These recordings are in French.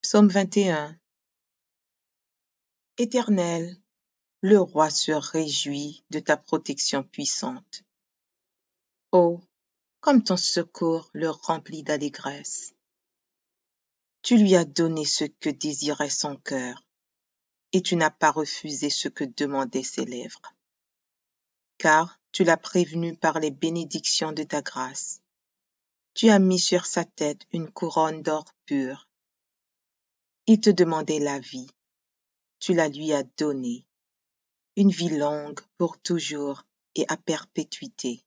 Psaume 21. Éternel, le roi se réjouit de ta protection puissante. Oh, comme ton secours le remplit d'allégresse. Tu lui as donné ce que désirait son cœur, et tu n'as pas refusé ce que demandaient ses lèvres. Car tu l'as prévenu par les bénédictions de ta grâce. Tu as mis sur sa tête une couronne d'or pur. Il te demandait la vie, tu la lui as donnée, une vie longue pour toujours et à perpétuité.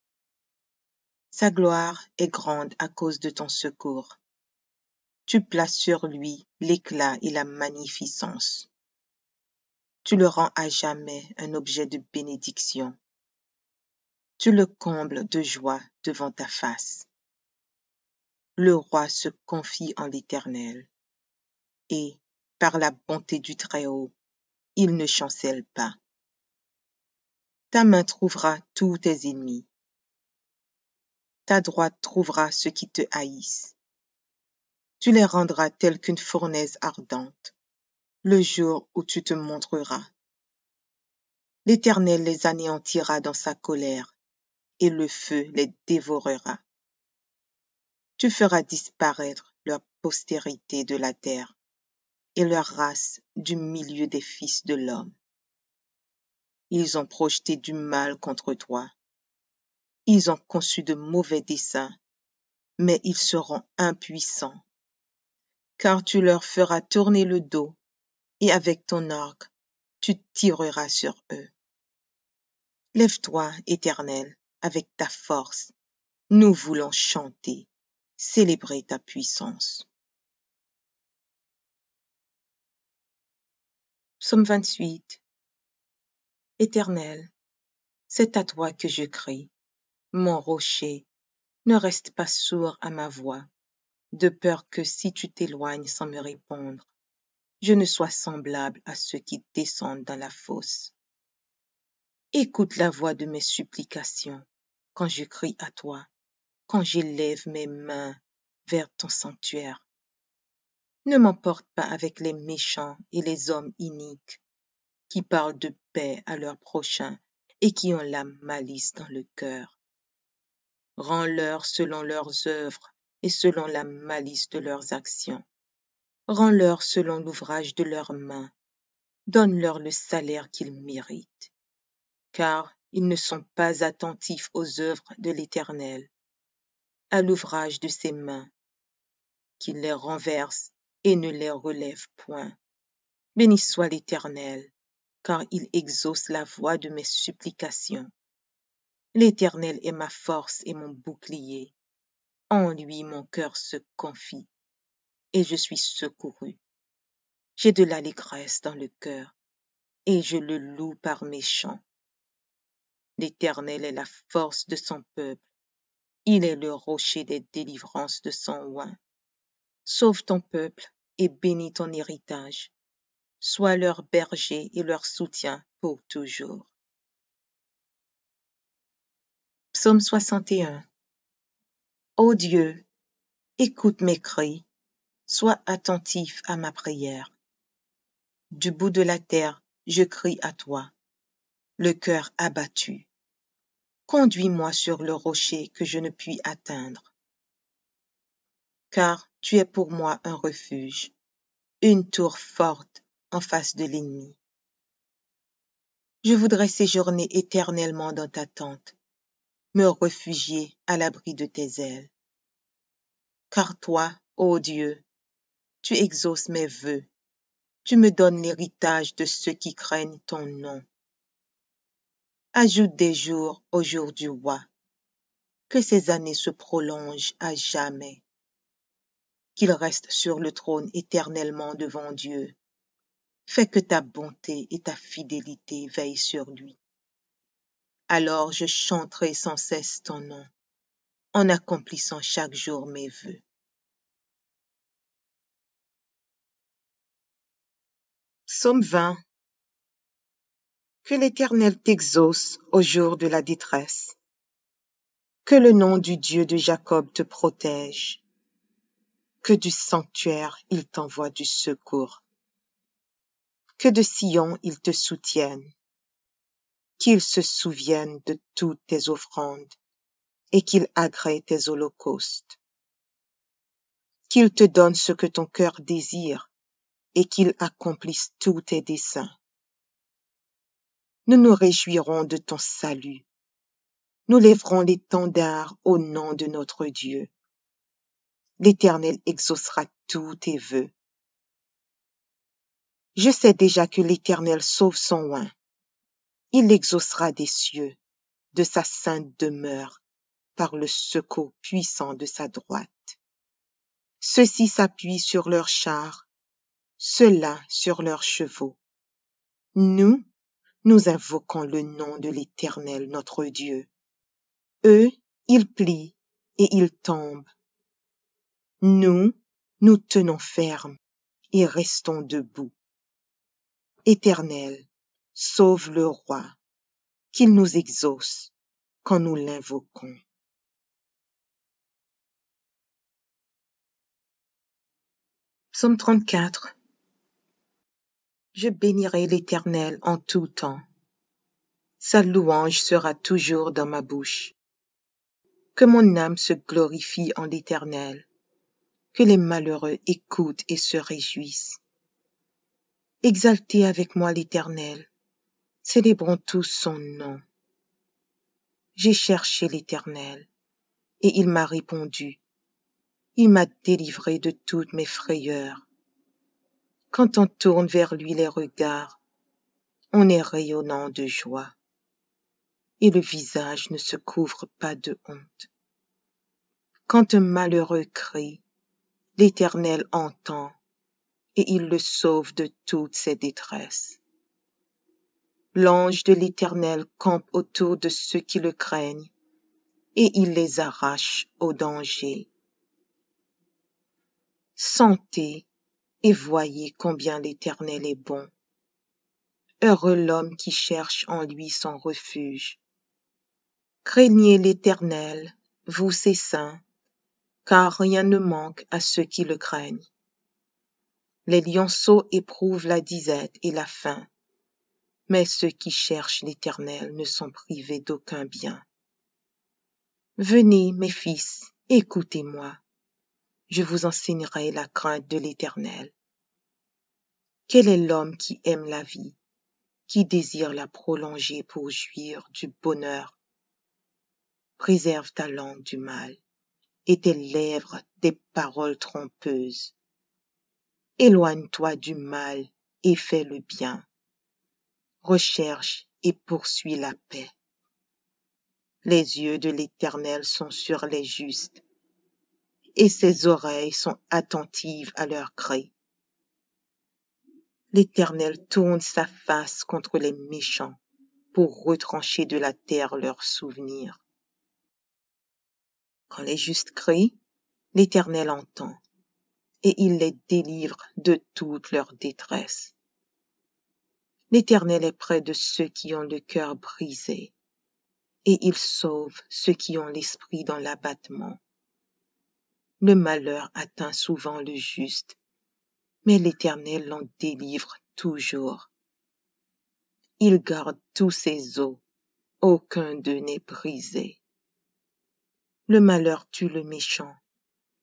Sa gloire est grande à cause de ton secours. Tu places sur lui l'éclat et la magnificence. Tu le rends à jamais un objet de bénédiction. Tu le combles de joie devant ta face. Le roi se confie en l'Éternel, et, par la bonté du Très-Haut, il ne chancelle pas. Ta main trouvera tous tes ennemis. Ta droite trouvera ceux qui te haïssent. Tu les rendras tels qu'une fournaise ardente, le jour où tu te montreras. L'Éternel les anéantira dans sa colère, et le feu les dévorera. Tu feras disparaître leur postérité de la terre, et leur race du milieu des fils de l'homme. Ils ont projeté du mal contre toi. Ils ont conçu de mauvais desseins, mais ils seront impuissants. Car tu leur feras tourner le dos, et avec ton arc, tu tireras sur eux. Lève-toi, Éternel, avec ta force. Nous voulons chanter, célébrer ta puissance. Psaume 28. Éternel, c'est à toi que je crie. Mon rocher, ne reste pas sourd à ma voix, de peur que si tu t'éloignes sans me répondre, je ne sois semblable à ceux qui descendent dans la fosse. Écoute la voix de mes supplications quand je crie à toi, quand j'élève mes mains vers ton sanctuaire. Ne m'emporte pas avec les méchants et les hommes iniques qui parlent de paix à leurs prochains et qui ont la malice dans le cœur. Rends-leur selon leurs œuvres et selon la malice de leurs actions. Rends-leur selon l'ouvrage de leurs mains. Donne-leur le salaire qu'ils méritent. Car ils ne sont pas attentifs aux œuvres de l'Éternel, à l'ouvrage de ses mains, qu'il les renverse et ne les relève point. Béni soit l'Éternel, car il exauce la voix de mes supplications. L'Éternel est ma force et mon bouclier. En lui mon cœur se confie, et je suis secouru. J'ai de l'allégresse dans le cœur, et je le loue par mes chants. L'Éternel est la force de son peuple. Il est le rocher des délivrances de son oint. Sauve ton peuple et bénis ton héritage. Sois leur berger et leur soutien pour toujours. Psaume 61. Ô Dieu, écoute mes cris, sois attentif à ma prière. Du bout de la terre, je crie à toi, le cœur abattu. Conduis-moi sur le rocher que je ne puis atteindre. Car tu es pour moi un refuge, une tour forte en face de l'ennemi. Je voudrais séjourner éternellement dans ta tente, me réfugier à l'abri de tes ailes. Car toi, ô Dieu, tu exauces mes vœux, tu me donnes l'héritage de ceux qui craignent ton nom. Ajoute des jours au jour du roi, que ces années se prolongent à jamais, qu'il reste sur le trône éternellement devant Dieu. Fais que ta bonté et ta fidélité veillent sur lui. Alors je chanterai sans cesse ton nom, en accomplissant chaque jour mes vœux. Psaume 20. Que l'Éternel t'exauce au jour de la détresse. Que le nom du Dieu de Jacob te protège. Que du sanctuaire il t'envoie du secours, que de Sion il te soutienne, qu'il se souvienne de toutes tes offrandes et qu'il agrée tes holocaustes, qu'il te donne ce que ton cœur désire et qu'il accomplisse tous tes desseins. Nous nous réjouirons de ton salut, nous lèverons l'étendard au nom de notre Dieu. L'Éternel exaucera tous tes vœux. Je sais déjà que l'Éternel sauve son oint. Il l'exaucera des cieux, de sa sainte demeure, par le secours puissant de sa droite. Ceux-ci s'appuient sur leurs chars, ceux-là sur leurs chevaux. Nous, nous invoquons le nom de l'Éternel notre Dieu. Eux, ils plient et ils tombent. Nous, nous tenons ferme et restons debout. Éternel, sauve le roi, qu'il nous exauce quand nous l'invoquons. Psaume 34. Je bénirai l'Éternel en tout temps. Sa louange sera toujours dans ma bouche. Que mon âme se glorifie en l'Éternel, que les malheureux écoutent et se réjouissent. Exaltez avec moi l'Éternel, célébrons tous son nom. J'ai cherché l'Éternel, et il m'a répondu. Il m'a délivré de toutes mes frayeurs. Quand on tourne vers lui les regards, on est rayonnant de joie, et le visage ne se couvre pas de honte. Quand un malheureux crie, l'Éternel entend, et il le sauve de toutes ses détresses. L'ange de l'Éternel campe autour de ceux qui le craignent, et il les arrache au danger. Sentez et voyez combien l'Éternel est bon. Heureux l'homme qui cherche en lui son refuge. Craignez l'Éternel, vous ses saints, car rien ne manque à ceux qui le craignent. Les lionceaux éprouvent la disette et la faim, mais ceux qui cherchent l'Éternel ne sont privés d'aucun bien. Venez, mes fils, écoutez-moi, je vous enseignerai la crainte de l'Éternel. Quel est l'homme qui aime la vie, qui désire la prolonger pour jouir du bonheur? Préserve ta langue du mal et tes lèvres des paroles trompeuses. Éloigne-toi du mal et fais le bien. Recherche et poursuis la paix. Les yeux de l'Éternel sont sur les justes, et ses oreilles sont attentives à leurs cris. L'Éternel tourne sa face contre les méchants pour retrancher de la terre leurs souvenirs. Quand les justes crient, l'Éternel entend, et il les délivre de toute leur détresse. L'Éternel est près de ceux qui ont le cœur brisé, et il sauve ceux qui ont l'esprit dans l'abattement. Le malheur atteint souvent le juste, mais l'Éternel l'en délivre toujours. Il garde tous ses os, aucun d'eux n'est brisé. Le malheur tue le méchant,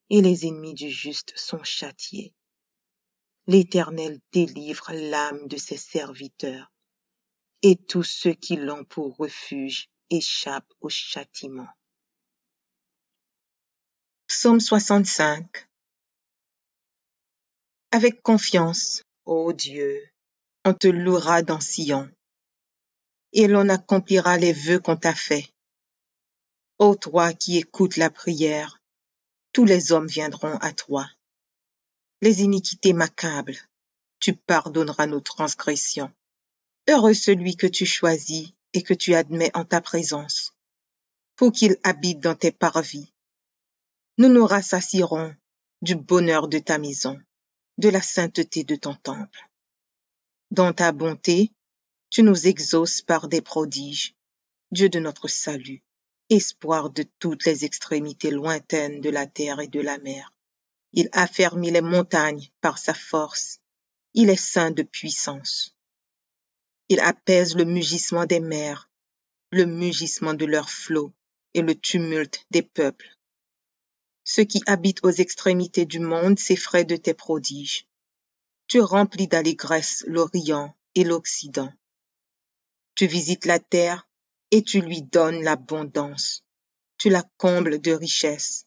et les ennemis du juste sont châtiés. L'Éternel délivre l'âme de ses serviteurs, et tous ceux qui l'ont pour refuge échappent au châtiment. Psaume 65. Avec confiance, ô Dieu, on te louera dans Sion, et l'on accomplira les vœux qu'on t'a faits. Ô toi qui écoutes la prière, tous les hommes viendront à toi. Les iniquités m'accablent, tu pardonneras nos transgressions. Heureux celui que tu choisis et que tu admets en ta présence, pour qu'il habite dans tes parvis. Nous nous rassasierons du bonheur de ta maison, de la sainteté de ton temple. Dans ta bonté, tu nous exauces par des prodiges, Dieu de notre salut, espoir de toutes les extrémités lointaines de la terre et de la mer. Il affermit les montagnes par sa force. Il est saint de puissance. Il apaise le mugissement des mers, le mugissement de leurs flots et le tumulte des peuples. Ceux qui habitent aux extrémités du monde s'effraient de tes prodiges. Tu remplis d'allégresse l'Orient et l'Occident. Tu visites la terre et tu lui donnes l'abondance. Tu la combles de richesses.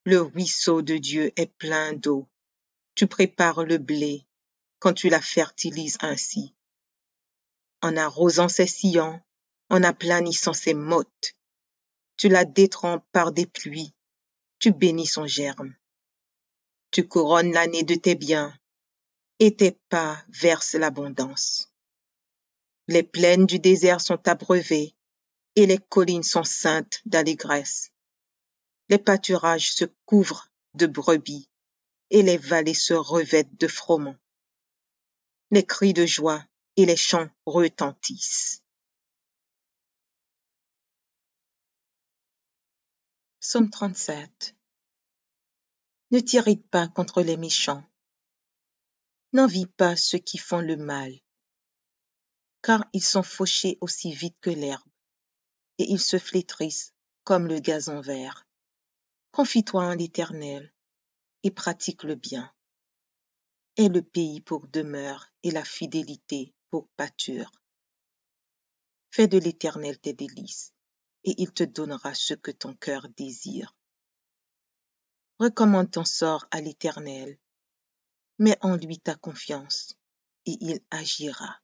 Le ruisseau de Dieu est plein d'eau. Tu prépares le blé quand tu la fertilises ainsi. En arrosant ses sillons, en aplanissant ses mottes, tu la détrempes par des pluies. Tu bénis son germe. Tu couronnes l'année de tes biens et tes pas versent l'abondance. Les plaines du désert sont abreuvées et les collines sont ceintes d'allégresse. Les pâturages se couvrent de brebis et les vallées se revêtent de froment. Les cris de joie et les chants retentissent. Psaume 37. Ne t'irrite pas contre les méchants. N'envie pas ceux qui font le mal, car ils sont fauchés aussi vite que l'herbe, et ils se flétrissent comme le gazon vert. Confie-toi en l'Éternel et pratique le bien. Aie le pays pour demeure et la fidélité pour pâture. Fais de l'Éternel tes délices, et il te donnera ce que ton cœur désire. Recommande ton sort à l'Éternel, mets en lui ta confiance, et il agira.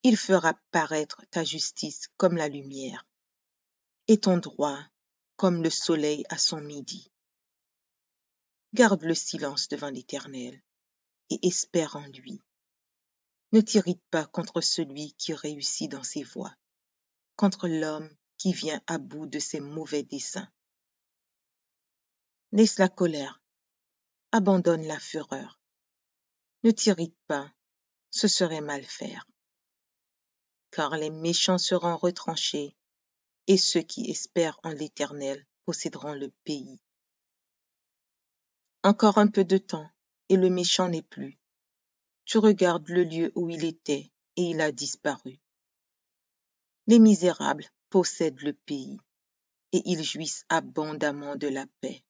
Il fera paraître ta justice comme la lumière, et ton droit comme le soleil à son midi. Garde le silence devant l'Éternel, et espère en lui. Ne t'irrite pas contre celui qui réussit dans ses voies, contre l'homme qui vient à bout de ses mauvais desseins. Laisse la colère, abandonne la fureur. Ne t'irrite pas, ce serait mal faire. Car les méchants seront retranchés, et ceux qui espèrent en l'Éternel posséderont le pays. Encore un peu de temps, et le méchant n'est plus. Tu regardes le lieu où il était, et il a disparu. Les misérables possèdent le pays, et ils jouissent abondamment de la paix.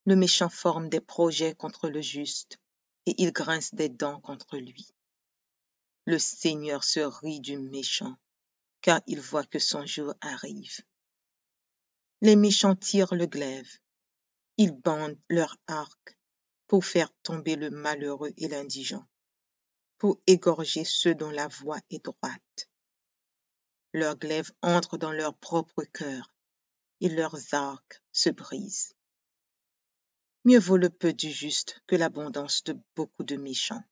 Le méchant forme des projets contre le juste, et il grince des dents contre lui. Le Seigneur se rit du méchant, car il voit que son jour arrive. Les méchants tirent le glaive, ils bandent leur arc pour faire tomber le malheureux et l'indigent, pour égorger ceux dont la voie est droite. Leurs glaives entrent dans leur propre cœur, et leurs arcs se brisent. Mieux vaut le peu du juste que l'abondance de beaucoup de méchants.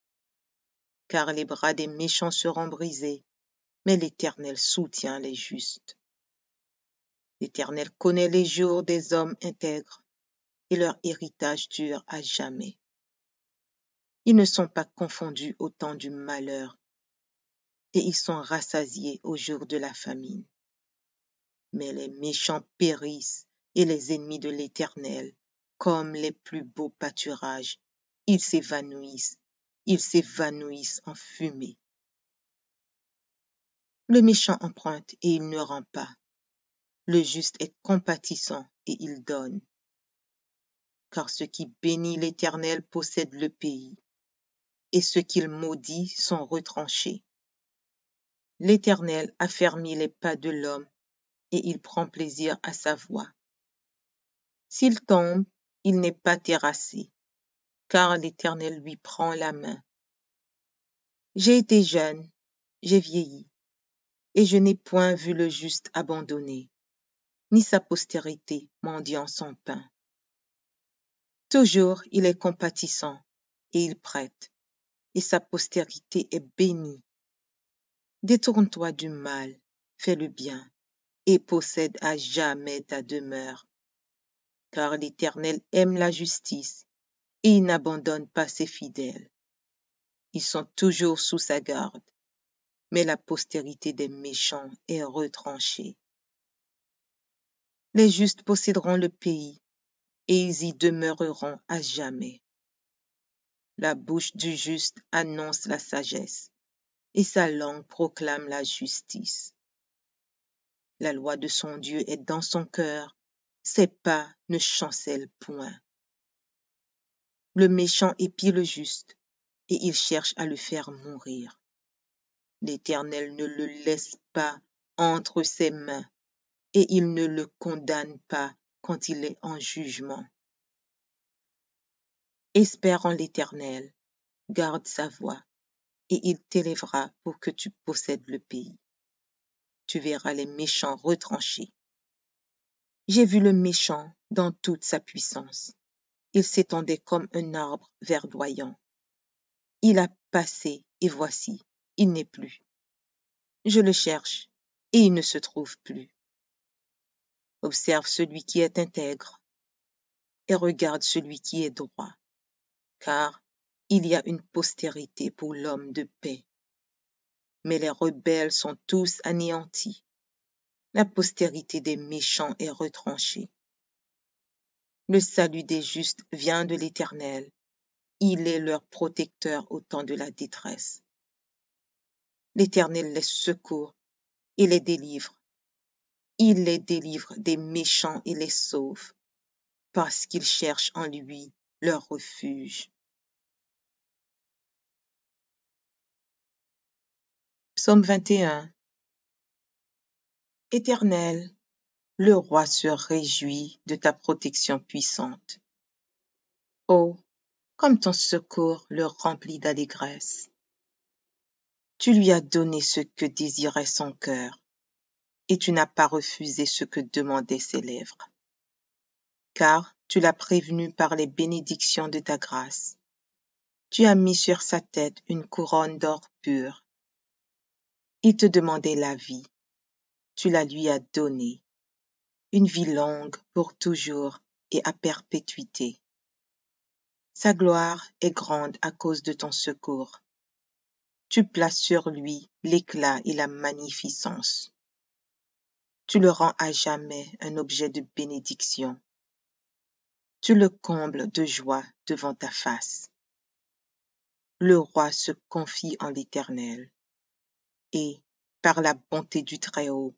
Car les bras des méchants seront brisés, mais l'Éternel soutient les justes. L'Éternel connaît les jours des hommes intègres, et leur héritage dure à jamais. Ils ne sont pas confondus au temps du malheur, et ils sont rassasiés au jour de la famine. Mais les méchants périssent, et les ennemis de l'Éternel, comme les plus beaux pâturages, ils s'évanouissent en fumée. Le méchant emprunte et il ne rend pas. Le juste est compatissant et il donne. Car ceux qui bénissent l'Éternel possèdent le pays, et ceux qu'il maudit sont retranchés. L'Éternel affermit les pas de l'homme, et il prend plaisir à sa voie. S'il tombe, il n'est pas terrassé, car l'Éternel lui prend la main. J'ai été jeune, j'ai vieilli, et je n'ai point vu le juste abandonné, ni sa postérité mendiant son pain. Toujours il est compatissant, et il prête, et sa postérité est bénie. Détourne-toi du mal, fais le bien, et possède à jamais ta demeure. Car l'Éternel aime la justice, et il n'abandonne pas ses fidèles. Ils sont toujours sous sa garde, mais la postérité des méchants est retranchée. Les justes posséderont le pays, et ils y demeureront à jamais. La bouche du juste annonce la sagesse, et sa langue proclame la justice. La loi de son Dieu est dans son cœur, ses pas ne chancellent point. Le méchant épie le juste, et il cherche à le faire mourir. L'Éternel ne le laisse pas entre ses mains, et il ne le condamne pas quand il est en jugement. Espère en l'Éternel, garde sa voie, et il t'élèvera pour que tu possèdes le pays. Tu verras les méchants retranchés. J'ai vu le méchant dans toute sa puissance. Il s'étendait comme un arbre verdoyant. Il a passé, et voici, il n'est plus. Je le cherche, et il ne se trouve plus. Observe celui qui est intègre, et regarde celui qui est droit, car il y a une postérité pour l'homme de paix. Mais les rebelles sont tous anéantis. La postérité des méchants est retranchée. Le salut des justes vient de l'Éternel. Il est leur protecteur au temps de la détresse. L'Éternel les secourt et les délivre. Il les délivre des méchants et les sauve, parce qu'ils cherchent en lui leur refuge. Psaume 21. Éternel, le roi se réjouit de ta protection puissante. Oh, comme ton secours le remplit d'allégresse. Tu lui as donné ce que désirait son cœur, et tu n'as pas refusé ce que demandaient ses lèvres. Car tu l'as prévenu par les bénédictions de ta grâce. Tu as mis sur sa tête une couronne d'or pur. Il te demandait la vie. Tu la lui as donnée. Une vie longue pour toujours et à perpétuité. Sa gloire est grande à cause de ton secours. Tu places sur lui l'éclat et la magnificence. Tu le rends à jamais un objet de bénédiction. Tu le combles de joie devant ta face. Le roi se confie en l'Éternel, et, par la bonté du Très-Haut,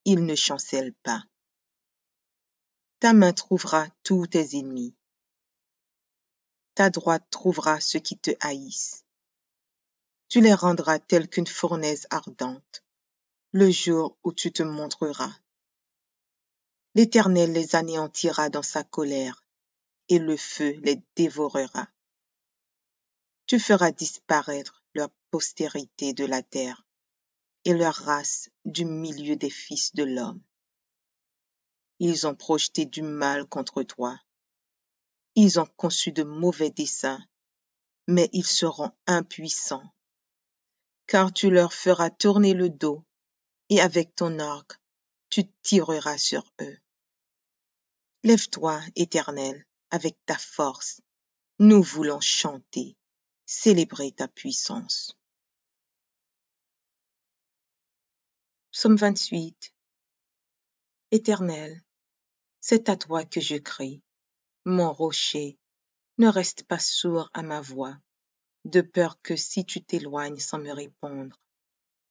il ne chancelle pas. Ta main trouvera tous tes ennemis. Ta droite trouvera ceux qui te haïssent. Tu les rendras tels qu'une fournaise ardente, le jour où tu te montreras. L'Éternel les anéantira dans sa colère, et le feu les dévorera. Tu feras disparaître leur postérité de la terre, et leur race du milieu des fils de l'homme. Ils ont projeté du mal contre toi. Ils ont conçu de mauvais desseins, mais ils seront impuissants, car tu leur feras tourner le dos, et avec ton arc, tu tireras sur eux. Lève-toi, Éternel, avec ta force. Nous voulons chanter, célébrer ta puissance. Psaume 28. Éternel, c'est à toi que je crie. Mon rocher, ne reste pas sourd à ma voix, de peur que si tu t'éloignes sans me répondre,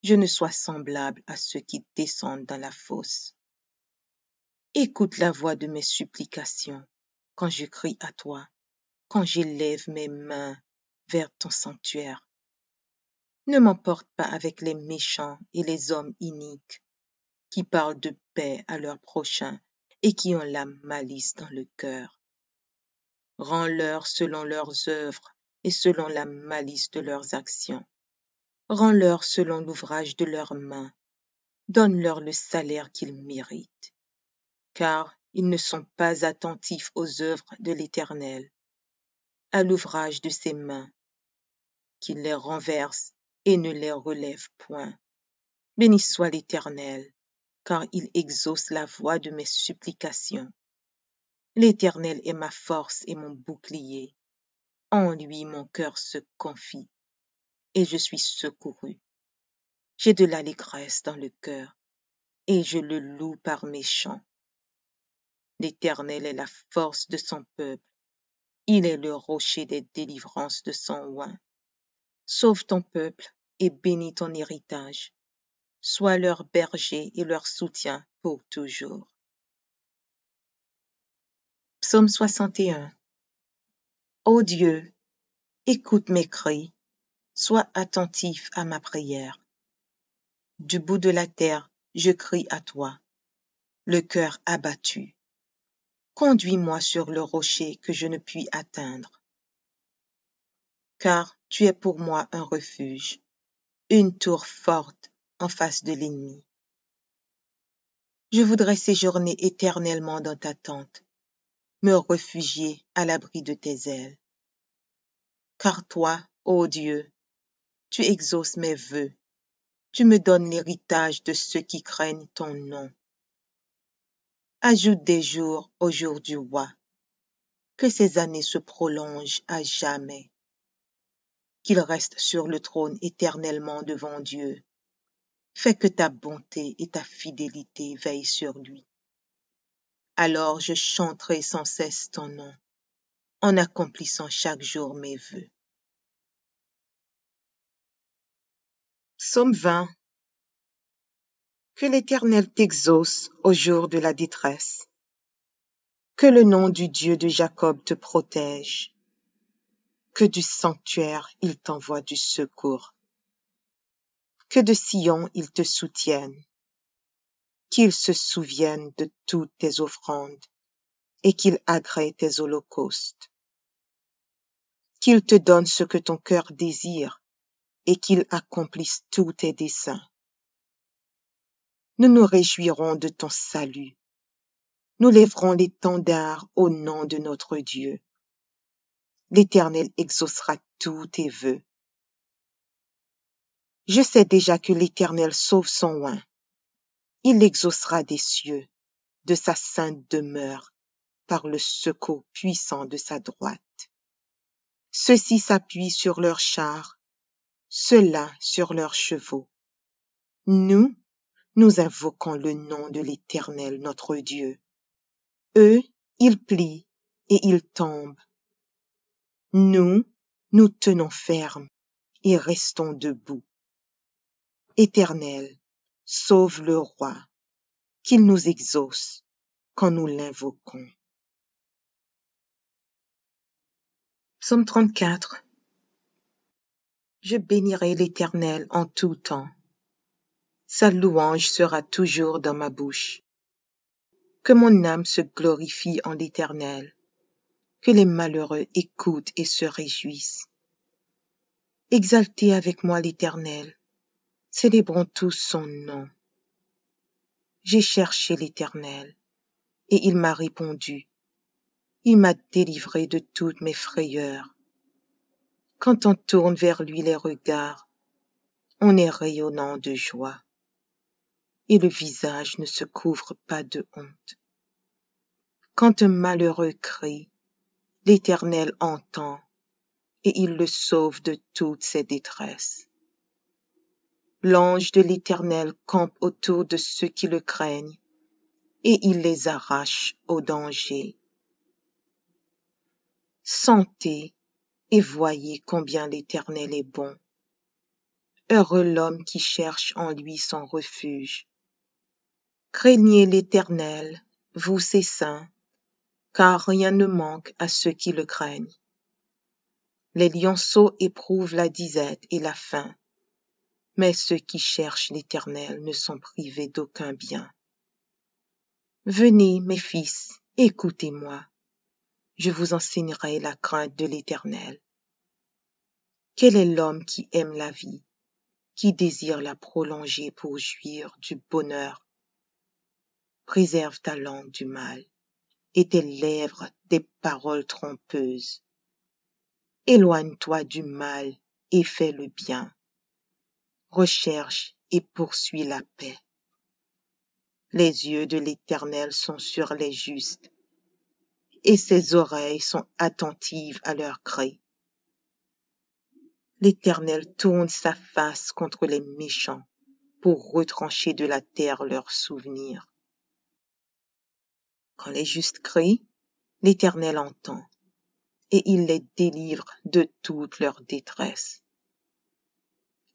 je ne sois semblable à ceux qui descendent dans la fosse. Écoute la voix de mes supplications quand je crie à toi, quand j'élève mes mains vers ton sanctuaire. Ne m'emporte pas avec les méchants et les hommes iniques qui parlent de paix à leurs prochains et qui ont la malice dans le cœur. Rends-leur selon leurs œuvres et selon la malice de leurs actions. Rends-leur selon l'ouvrage de leurs mains. Donne-leur le salaire qu'ils méritent. Car ils ne sont pas attentifs aux œuvres de l'Éternel, à l'ouvrage de ses mains, qu'il les renverse et ne les relève point. Béni soit l'Éternel, car il exauce la voix de mes supplications. L'Éternel est ma force et mon bouclier. En lui mon cœur se confie, et je suis secouru. J'ai de l'allégresse dans le cœur, et je le loue par mes chants. L'Éternel est la force de son peuple. Il est le rocher des délivrances de son oint. Sauve ton peuple et bénis ton héritage. Sois leur berger et leur soutien pour toujours. Psaume 61. Ô Dieu, écoute mes cris, sois attentif à ma prière. Du bout de la terre, je crie à toi, le cœur abattu. Conduis-moi sur le rocher que je ne puis atteindre. Car tu es pour moi un refuge, une tour forte en face de l'ennemi. Je voudrais séjourner éternellement dans ta tente, me réfugier à l'abri de tes ailes. Car toi, ô Dieu, tu exauces mes vœux, tu me donnes l'héritage de ceux qui craignent ton nom. Ajoute des jours au jour du roi, que ces années se prolongent à jamais, qu'il reste sur le trône éternellement devant Dieu. Fais que ta bonté et ta fidélité veillent sur lui. Alors je chanterai sans cesse ton nom, en accomplissant chaque jour mes vœux. Psaume 20. Que l'Éternel t'exauce au jour de la détresse. Que le nom du Dieu de Jacob te protège. Que du sanctuaire il t'envoie du secours. Que de Sion il te soutienne. Qu'il se souvienne de toutes tes offrandes et qu'il agrée tes holocaustes. Qu'il te donne ce que ton cœur désire et qu'il accomplisse tous tes desseins. Nous nous réjouirons de ton salut. Nous lèverons l'étendard au nom de notre Dieu. L'Éternel exaucera tous tes vœux. Je sais déjà que l'Éternel sauve son oint. Il l'exaucera des cieux, de sa sainte demeure, par le secours puissant de sa droite. Ceux-ci s'appuient sur leurs chars, ceux-là sur leurs chevaux. Nous invoquons le nom de l'Éternel notre Dieu. Eux, ils plient et ils tombent. Nous tenons ferme et restons debout. Éternel, sauve le roi, qu'il nous exauce quand nous l'invoquons. Psaume 34. Je bénirai l'Éternel en tout temps. Sa louange sera toujours dans ma bouche. Que mon âme se glorifie en l'Éternel. Que les malheureux écoutent et se réjouissent. Exaltez avec moi l'Éternel. Célébrons tous son nom. J'ai cherché l'Éternel, et il m'a répondu. Il m'a délivré de toutes mes frayeurs. Quand on tourne vers lui les regards, on est rayonnant de joie, et le visage ne se couvre pas de honte. Quand un malheureux crie, l'Éternel entend, et il le sauve de toutes ses détresses. L'ange de l'Éternel campe autour de ceux qui le craignent, et il les arrache au danger. Sentez et voyez combien l'Éternel est bon. Heureux l'homme qui cherche en lui son refuge. Craignez l'Éternel, vous ses saints, car rien ne manque à ceux qui le craignent. Les lionceaux éprouvent la disette et la faim, mais ceux qui cherchent l'Éternel ne sont privés d'aucun bien. Venez, mes fils, écoutez-moi. Je vous enseignerai la crainte de l'Éternel. Quel est l'homme qui aime la vie, qui désire la prolonger pour jouir du bonheur? Préserve ta langue du mal et tes lèvres des paroles trompeuses. Éloigne-toi du mal et fais le bien. Recherche et poursuis la paix. Les yeux de l'Éternel sont sur les justes, et ses oreilles sont attentives à leurs cris. L'Éternel tourne sa face contre les méchants pour retrancher de la terre leurs souvenirs. Quand les justes crient, l'Éternel entend, et il les délivre de toute leur détresse.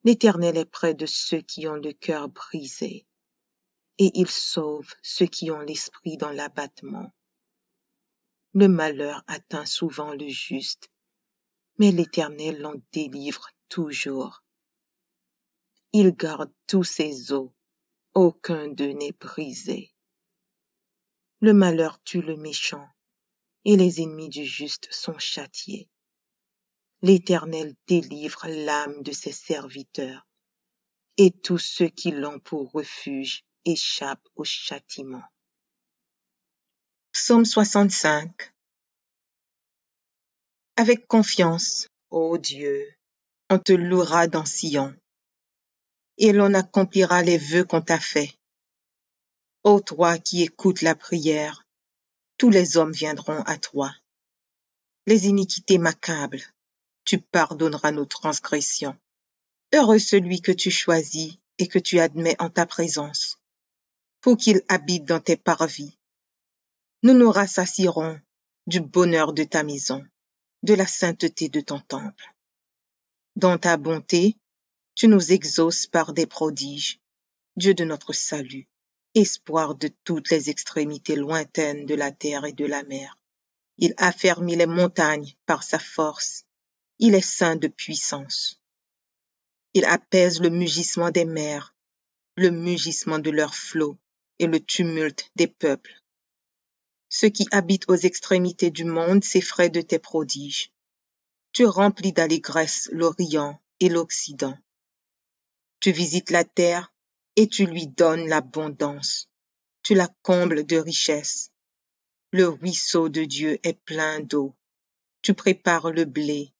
L'Éternel est près de ceux qui ont le cœur brisé, et il sauve ceux qui ont l'esprit dans l'abattement. Le malheur atteint souvent le juste, mais l'Éternel l'en délivre toujours. Il garde tous ses os, aucun d'eux n'est brisé. Le malheur tue le méchant, et les ennemis du juste sont châtiés. L'Éternel délivre l'âme de ses serviteurs, et tous ceux qui l'ont pour refuge échappent au châtiment. Psaume 65. Avec confiance, ô Dieu, on te louera dans Sion, et l'on accomplira les vœux qu'on t'a faits. Ô toi qui écoutes la prière, tous les hommes viendront à toi. Les iniquités m'accablent, tu pardonneras nos transgressions. Heureux celui que tu choisis et que tu admets en ta présence, pour qu'il habite dans tes parvis. Nous nous rassasierons du bonheur de ta maison, de la sainteté de ton temple. Dans ta bonté, tu nous exauces par des prodiges, Dieu de notre salut, espoir de toutes les extrémités lointaines de la terre et de la mer. Il affermit les montagnes par sa force, il est saint de puissance. Il apaise le mugissement des mers, le mugissement de leurs flots et le tumulte des peuples. Ceux qui habitent aux extrémités du monde s'effraient de tes prodiges. Tu remplis d'allégresse l'Orient et l'Occident. Tu visites la terre et tu lui donnes l'abondance. Tu la combles de richesses. Le ruisseau de Dieu est plein d'eau. Tu prépares le blé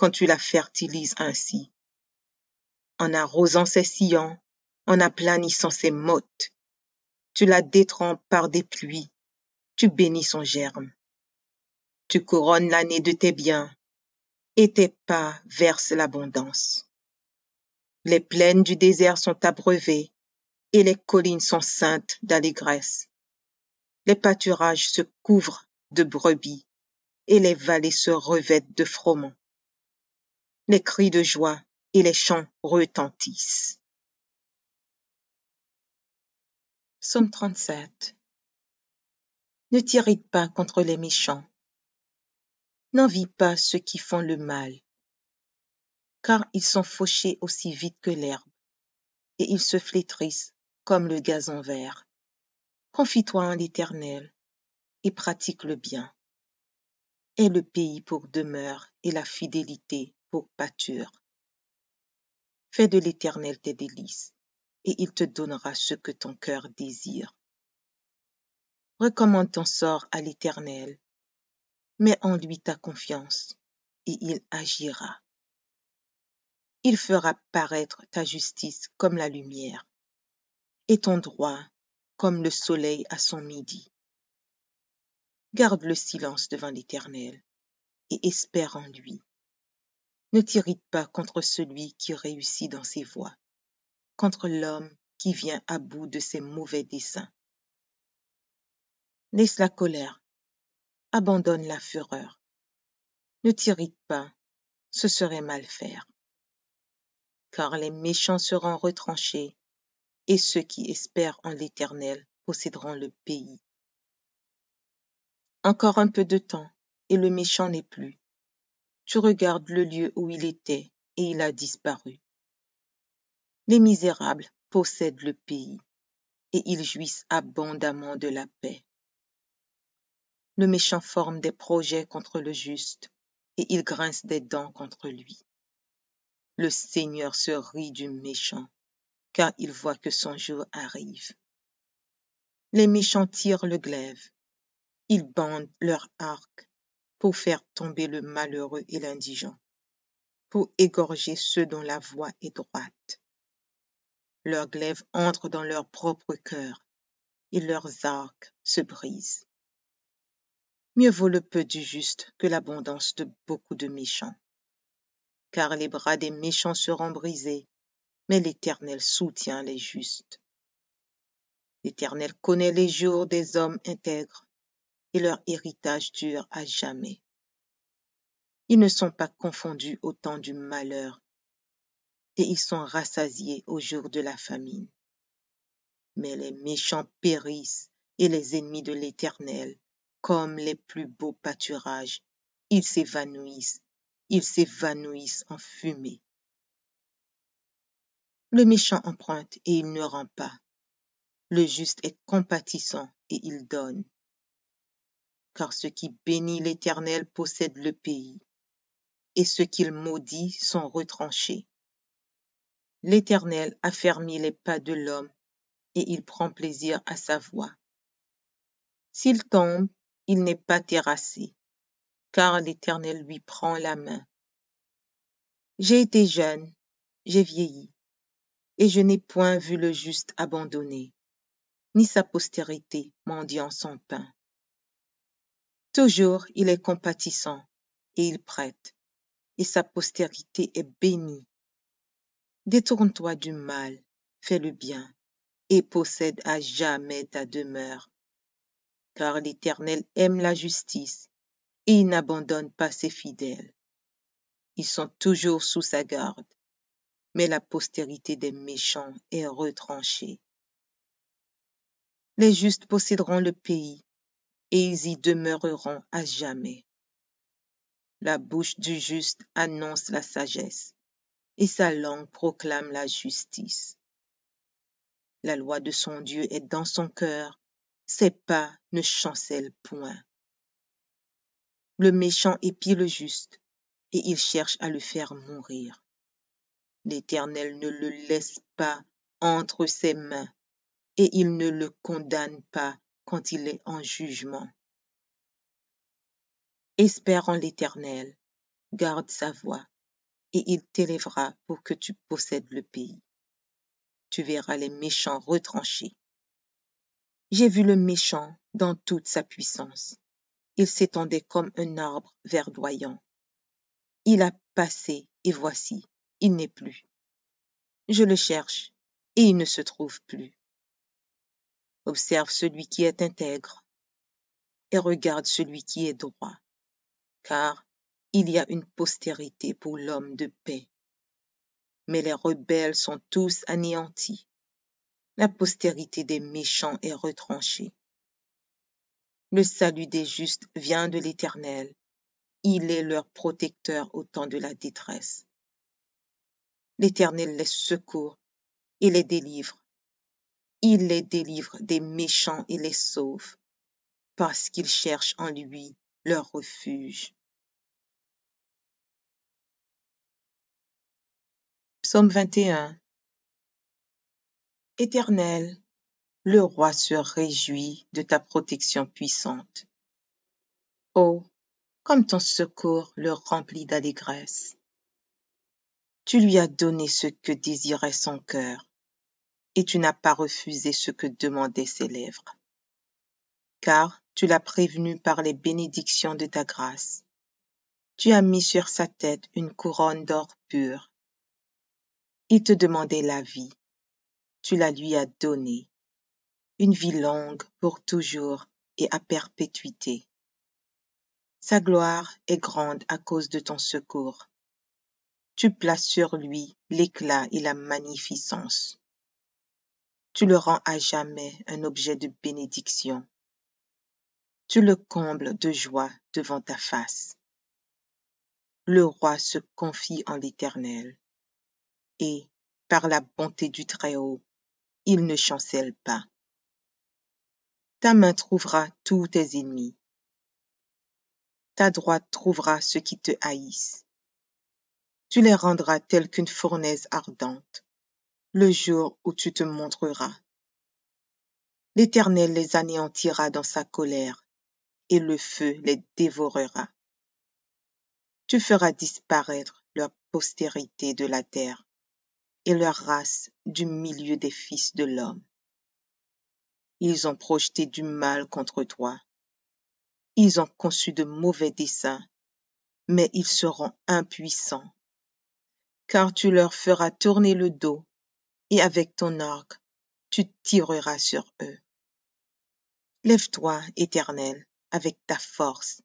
quand tu la fertilises ainsi. En arrosant ses sillons, en aplanissant ses mottes, tu la détrempes par des pluies. Tu bénis son germe. Tu couronnes l'année de tes biens, et tes pas versent l'abondance. Les plaines du désert sont abreuvées, et les collines sont ceintes d'allégresse. Les pâturages se couvrent de brebis, et les vallées se revêtent de froment. Les cris de joie et les chants retentissent. Psaume 37. Ne t'irrite pas contre les méchants. N'envie pas ceux qui font le mal, car ils sont fauchés aussi vite que l'herbe, et ils se flétrissent comme le gazon vert. Confie-toi en l'Éternel et pratique le bien. Aie le pays pour demeure et la fidélité pour pâture. Fais de l'Éternel tes délices, et il te donnera ce que ton cœur désire. Recommande ton sort à l'Éternel, mets en lui ta confiance, et il agira. Il fera paraître ta justice comme la lumière, et ton droit comme le soleil à son midi. Garde le silence devant l'Éternel, et espère en lui. Ne t'irrite pas contre celui qui réussit dans ses voies, contre l'homme qui vient à bout de ses mauvais desseins. Laisse la colère, abandonne la fureur. Ne t'irrite pas, ce serait mal faire. Car les méchants seront retranchés, et ceux qui espèrent en l'Éternel posséderont le pays. Encore un peu de temps, et le méchant n'est plus. Tu regardes le lieu où il était, et il a disparu. Les misérables possèdent le pays, et ils jouissent abondamment de la paix. Le méchant forme des projets contre le juste, et il grince des dents contre lui. Le Seigneur se rit du méchant, car il voit que son jour arrive. Les méchants tirent le glaive, ils bandent leur arc pour faire tomber le malheureux et l'indigent, pour égorger ceux dont la voie est droite. Leurs glaives entrent dans leur propre cœur, et leurs arcs se brisent. Mieux vaut le peu du juste que l'abondance de beaucoup de méchants. Car les bras des méchants seront brisés, mais l'Éternel soutient les justes. L'Éternel connaît les jours des hommes intègres, et leur héritage dure à jamais. Ils ne sont pas confondus au temps du malheur, et ils sont rassasiés au jour de la famine. Mais les méchants périssent, et les ennemis de l'Éternel, comme les plus beaux pâturages, ils s'évanouissent en fumée. Le méchant emprunte et il ne rend pas. Le juste est compatissant et il donne. Car ceux qui bénissent l'Éternel possèdent le pays, et ceux qu'il maudit sont retranchés. L'Éternel affermit les pas de l'homme, et il prend plaisir à sa voix. S'il tombe, il n'est pas terrassé, car l'Éternel lui prend la main. J'ai été jeune, j'ai vieilli, et je n'ai point vu le juste abandonné, ni sa postérité mendiant son pain. Toujours il est compatissant, et il prête, et sa postérité est bénie. Détourne-toi du mal, fais le bien, et possède à jamais ta demeure. Car l'Éternel aime la justice, et il n'abandonne pas ses fidèles. Ils sont toujours sous sa garde, mais la postérité des méchants est retranchée. Les justes posséderont le pays, et ils y demeureront à jamais. La bouche du juste annonce la sagesse, et sa langue proclame la justice. La loi de son Dieu est dans son cœur, ses pas ne chancellent point. Le méchant épie le juste, et il cherche à le faire mourir. L'Éternel ne le laisse pas entre ses mains, et il ne le condamne pas quand il est en jugement. Espère en l'Éternel, garde sa voie, et il t'élèvera pour que tu possèdes le pays. Tu verras les méchants retranchés. J'ai vu le méchant dans toute sa puissance. Il s'étendait comme un arbre verdoyant. Il a passé, et voici, il n'est plus. Je le cherche, et il ne se trouve plus. Observe celui qui est intègre, et regarde celui qui est droit, car il y a une postérité pour l'homme de paix. Mais les rebelles sont tous anéantis. La postérité des méchants est retranchée. Le salut des justes vient de l'Éternel. Il est leur protecteur au temps de la détresse. L'Éternel les secourt et les délivre. Il les délivre des méchants et les sauve, parce qu'ils cherchent en lui leur refuge. Psaume 21. Éternel, le roi se réjouit de ta protection puissante. Oh, comme ton secours le remplit d'allégresse. Tu lui as donné ce que désirait son cœur, et tu n'as pas refusé ce que demandaient ses lèvres. Car tu l'as prévenu par les bénédictions de ta grâce. Tu as mis sur sa tête une couronne d'or pur. Il te demandait la vie. Tu la lui as donnée. Une vie longue pour toujours et à perpétuité. Sa gloire est grande à cause de ton secours. Tu places sur lui l'éclat et la magnificence. Tu le rends à jamais un objet de bénédiction. Tu le combles de joie devant ta face. Le roi se confie en l'Éternel, et, par la bonté du Très-Haut, il ne chancelle pas. Ta main trouvera tous tes ennemis. Ta droite trouvera ceux qui te haïssent. Tu les rendras tels qu'une fournaise ardente, le jour où tu te montreras. L'Éternel les anéantira dans sa colère, et le feu les dévorera. Tu feras disparaître leur postérité de la terre, et leur race du milieu des fils de l'homme. Ils ont projeté du mal contre toi. Ils ont conçu de mauvais desseins, mais ils seront impuissants. Car tu leur feras tourner le dos, et avec ton arc, tu tireras sur eux. Lève-toi, Éternel, avec ta force,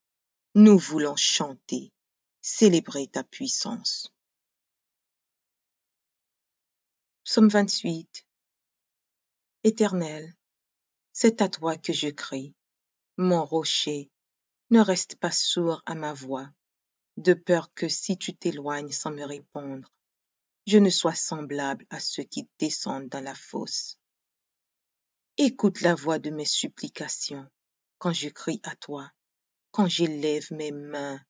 nous voulons chanter, célébrer ta puissance. Psaume 28. Éternel, c'est à toi que je crie. Mon rocher, ne reste pas sourd à ma voix, de peur que si tu t'éloignes sans me répondre, je ne sois semblable à ceux qui descendent dans la fosse. Écoute la voix de mes supplications quand je crie à toi, quand j'élève mes mains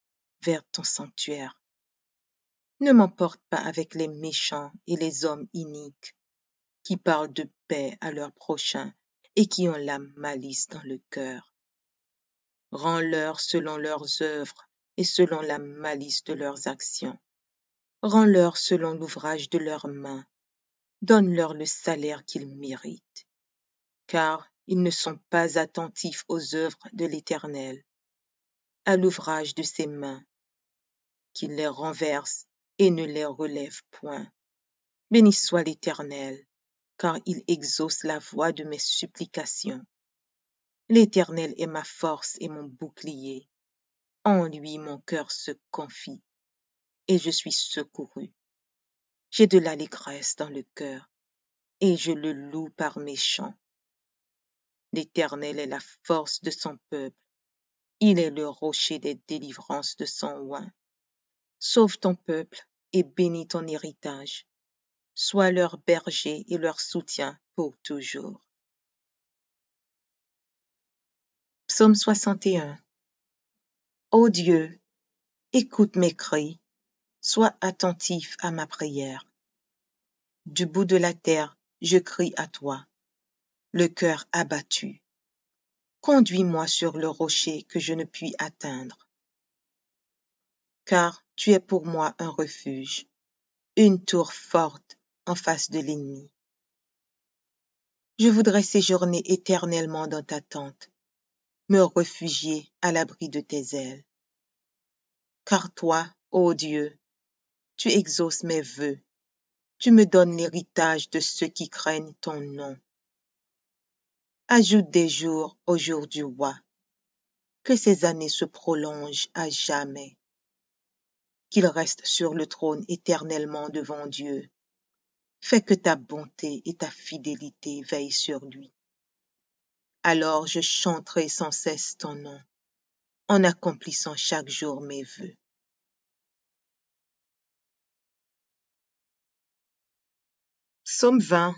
vers ton sanctuaire. Ne m'emporte pas avec les méchants et les hommes iniques qui parlent de paix à leurs prochains et qui ont la malice dans le cœur. Rends-leur selon leurs œuvres et selon la malice de leurs actions. Rends-leur selon l'ouvrage de leurs mains. Donne-leur le salaire qu'ils méritent. Car ils ne sont pas attentifs aux œuvres de l'Éternel, à l'ouvrage de ses mains, qu'il les renverse et ne les relève point. Béni soit l'Éternel, car il exauce la voix de mes supplications. L'Éternel est ma force et mon bouclier. En lui mon cœur se confie, et je suis secouru. J'ai de l'allégresse dans le cœur, et je le loue par mes chants. L'Éternel est la force de son peuple, il est le rocher des délivrances de son oint. Sauve ton peuple et bénis ton héritage. Sois leur berger et leur soutien pour toujours. Psaume 61. Ô Dieu, écoute mes cris, sois attentif à ma prière. Du bout de la terre, je crie à toi, le cœur abattu. Conduis-moi sur le rocher que je ne puis atteindre. Car tu es pour moi un refuge, une tour forte en face de l'ennemi. Je voudrais séjourner éternellement dans ta tente, me réfugier à l'abri de tes ailes. Car toi, ô Dieu, tu exauces mes vœux, tu me donnes l'héritage de ceux qui craignent ton nom. Ajoute des jours au jour du roi, que ces années se prolongent à jamais, qu'il reste sur le trône éternellement devant Dieu. Fais que ta bonté et ta fidélité veillent sur lui. Alors je chanterai sans cesse ton nom, en accomplissant chaque jour mes vœux. Psaume 20.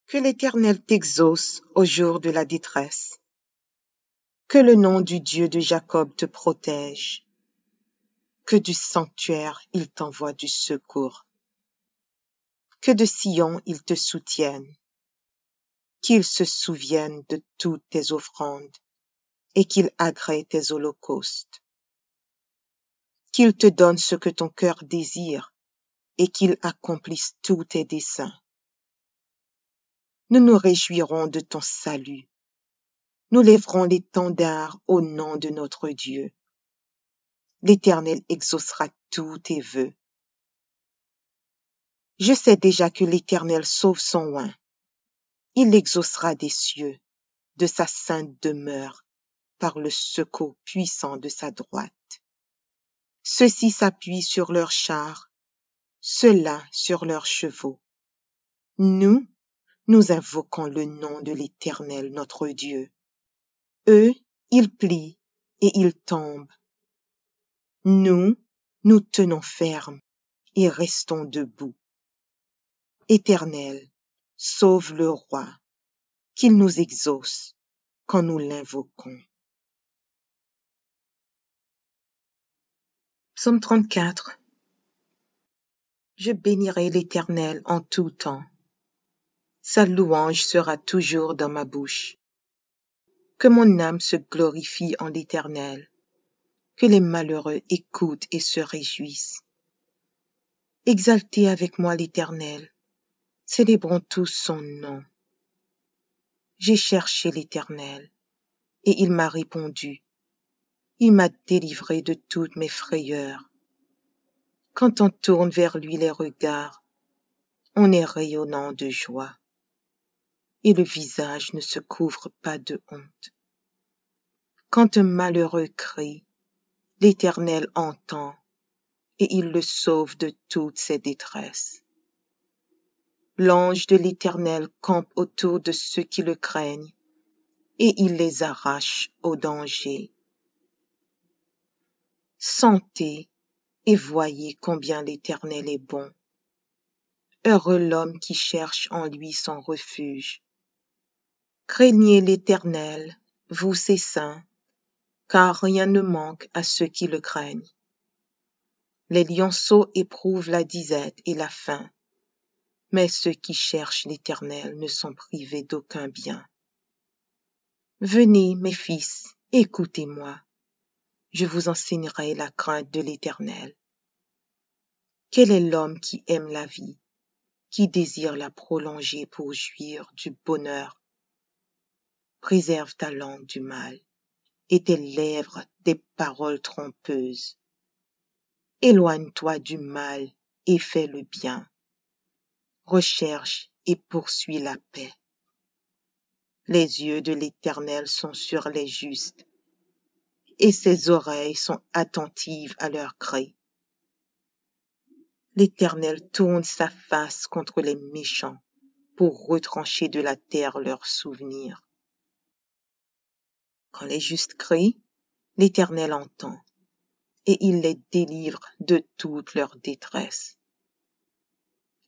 Que l'Éternel t'exauce au jour de la détresse. Que le nom du Dieu de Jacob te protège. Que du sanctuaire il t'envoie du secours. Que de Sion il te soutienne. Qu'il se souvienne de toutes tes offrandes et qu'il agrée tes holocaustes. Qu'il te donne ce que ton cœur désire et qu'il accomplisse tous tes desseins. Nous nous réjouirons de ton salut. Nous lèverons l'étendard au nom de notre Dieu. L'Éternel exaucera tous tes vœux. Je sais déjà que l'Éternel sauve son oint. Il l'exaucera des cieux, de sa sainte demeure, par le secours puissant de sa droite. Ceux-ci s'appuient sur leurs chars, ceux-là sur leurs chevaux. Nous invoquons le nom de l'Éternel notre Dieu. Eux, ils plient et ils tombent. Nous tenons ferme et restons debout. Éternel, sauve le roi, qu'il nous exauce quand nous l'invoquons. Psaume 34. Je bénirai l'Éternel en tout temps. Sa louange sera toujours dans ma bouche. Que mon âme se glorifie en l'Éternel. Que les malheureux écoutent et se réjouissent. Exaltez avec moi l'Éternel. Célébrons tous son nom. J'ai cherché l'Éternel, et il m'a répondu. Il m'a délivré de toutes mes frayeurs. Quand on tourne vers lui les regards, on est rayonnant de joie, et le visage ne se couvre pas de honte. Quand un malheureux crie, l'Éternel entend et il le sauve de toutes ses détresses. L'ange de l'Éternel campe autour de ceux qui le craignent et il les arrache au danger. Sentez et voyez combien l'Éternel est bon. Heureux l'homme qui cherche en lui son refuge. Craignez l'Éternel, vous ses saints, car rien ne manque à ceux qui le craignent. Les lionceaux éprouvent la disette et la faim, mais ceux qui cherchent l'Éternel ne sont privés d'aucun bien. Venez, mes fils, écoutez-moi, je vous enseignerai la crainte de l'Éternel. Quel est l'homme qui aime la vie, qui désire la prolonger pour jouir du bonheur? Préserve ta langue du mal et tes lèvres des paroles trompeuses. Éloigne-toi du mal et fais le bien. Recherche et poursuis la paix. Les yeux de l'Éternel sont sur les justes, et ses oreilles sont attentives à leurs cris. L'Éternel tourne sa face contre les méchants pour retrancher de la terre leurs souvenirs. Quand les justes crient, l'Éternel entend, et il les délivre de toute leur détresse.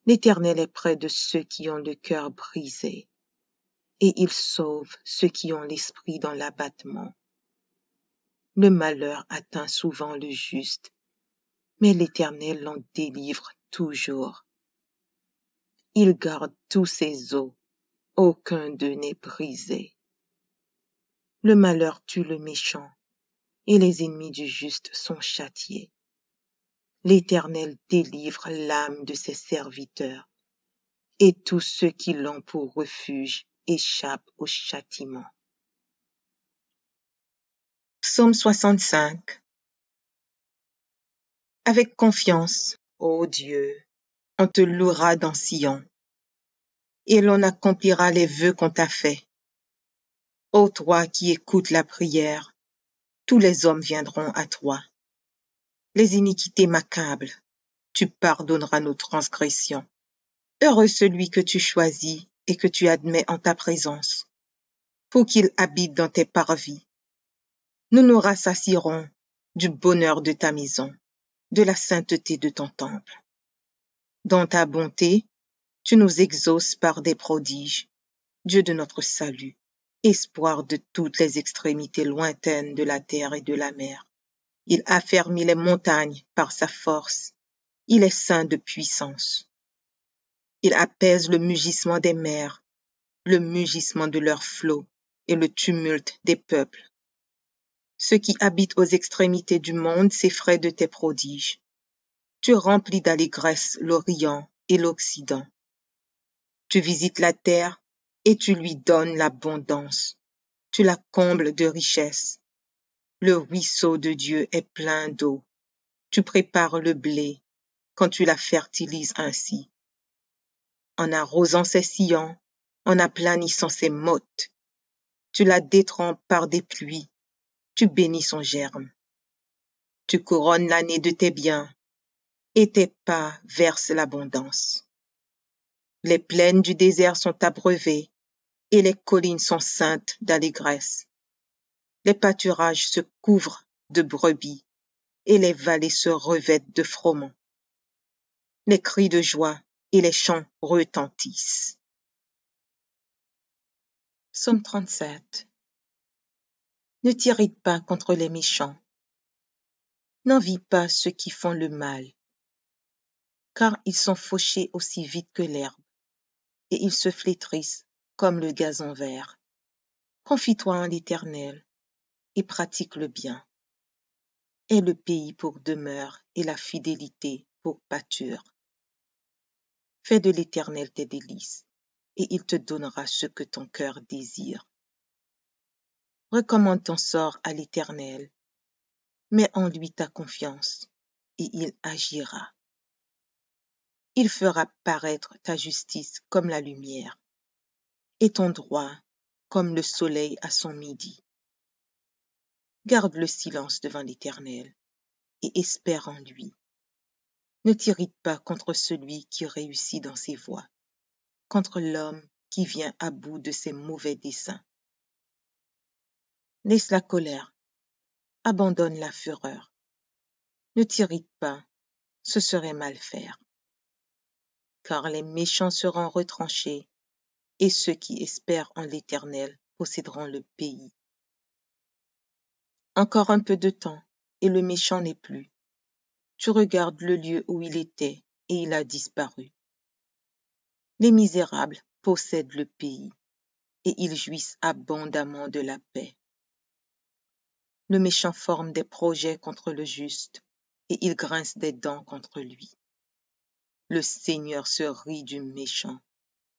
L'Éternel est près de ceux qui ont le cœur brisé, et il sauve ceux qui ont l'esprit dans l'abattement. Le malheur atteint souvent le juste, mais l'Éternel l'en délivre toujours. Il garde tous ses os, aucun d'eux n'est brisé. Le malheur tue le méchant, et les ennemis du juste sont châtiés. L'Éternel délivre l'âme de ses serviteurs, et tous ceux qui l'ont pour refuge échappent au châtiment. Psaume 65. Avec confiance, ô Dieu, on te louera dans Sion, et l'on accomplira les vœux qu'on t'a faits. Ô toi qui écoutes la prière, tous les hommes viendront à toi. Les iniquités m'accablent, tu pardonneras nos transgressions. Heureux celui que tu choisis et que tu admets en ta présence, pour qu'il habite dans tes parvis. Nous nous rassasierons du bonheur de ta maison, de la sainteté de ton temple. Dans ta bonté, tu nous exauces par des prodiges, Dieu de notre salut, espoir de toutes les extrémités lointaines de la terre et de la mer. Il affermit les montagnes par sa force, il est saint de puissance. Il apaise le mugissement des mers, le mugissement de leurs flots et le tumulte des peuples. Ceux qui habitent aux extrémités du monde s'effraient de tes prodiges. Tu remplis d'allégresse l'Orient et l'Occident. Tu visites la terre et tu lui donnes l'abondance. Tu la combles de richesses. Le ruisseau de Dieu est plein d'eau. Tu prépares le blé quand tu la fertilises ainsi. En arrosant ses sillons, en aplanissant ses mottes, tu la détrempes par des pluies, tu bénis son germe. Tu couronnes l'année de tes biens, et tes pas versent l'abondance. Les plaines du désert sont abreuvées, et les collines sont ceintes d'allégresse. Les pâturages se couvrent de brebis, et les vallées se revêtent de froment. Les cris de joie et les chants retentissent. Psaume 37. Ne t'irrite pas contre les méchants. N'envie pas ceux qui font le mal, car ils sont fauchés aussi vite que l'herbe, et ils se flétrissent comme le gazon vert. Confie-toi en l'Éternel et pratique le bien. Aie le pays pour demeure et la fidélité pour pâture. Fais de l'Éternel tes délices, et il te donnera ce que ton cœur désire. Recommande ton sort à l'Éternel, mets en lui ta confiance, et il agira. Il fera paraître ta justice comme la lumière, et ton droit comme le soleil à son midi. Garde le silence devant l'Éternel et espère en lui. Ne t'irrite pas contre celui qui réussit dans ses voies, contre l'homme qui vient à bout de ses mauvais desseins. Laisse la colère, abandonne la fureur. Ne t'irrite pas, ce serait mal faire. Car les méchants seront retranchés, et ceux qui espèrent en l'Éternel posséderont le pays. Encore un peu de temps, et le méchant n'est plus. Tu regardes le lieu où il était, et il a disparu. Les misérables possèdent le pays, et ils jouissent abondamment de la paix. Le méchant forme des projets contre le juste, et il grince des dents contre lui. Le Seigneur se rit du méchant,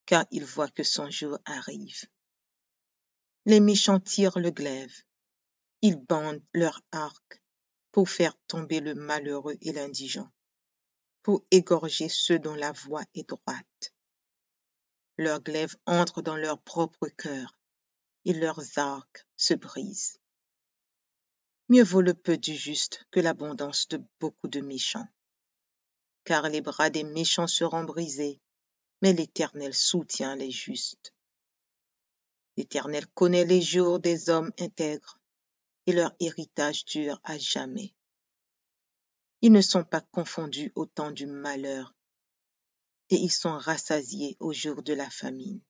car il voit que son jour arrive. Les méchants tirent le glaive, ils bandent leur arc pour faire tomber le malheureux et l'indigent, pour égorger ceux dont la voie est droite. Leurs glaives entrent dans leur propre cœur, et leurs arcs se brisent. Mieux vaut le peu du juste que l'abondance de beaucoup de méchants. Car les bras des méchants seront brisés, mais l'Éternel soutient les justes. L'Éternel connaît les jours des hommes intègres, et leur héritage dure à jamais. Ils ne sont pas confondus au temps du malheur, et ils sont rassasiés au jour de la famine.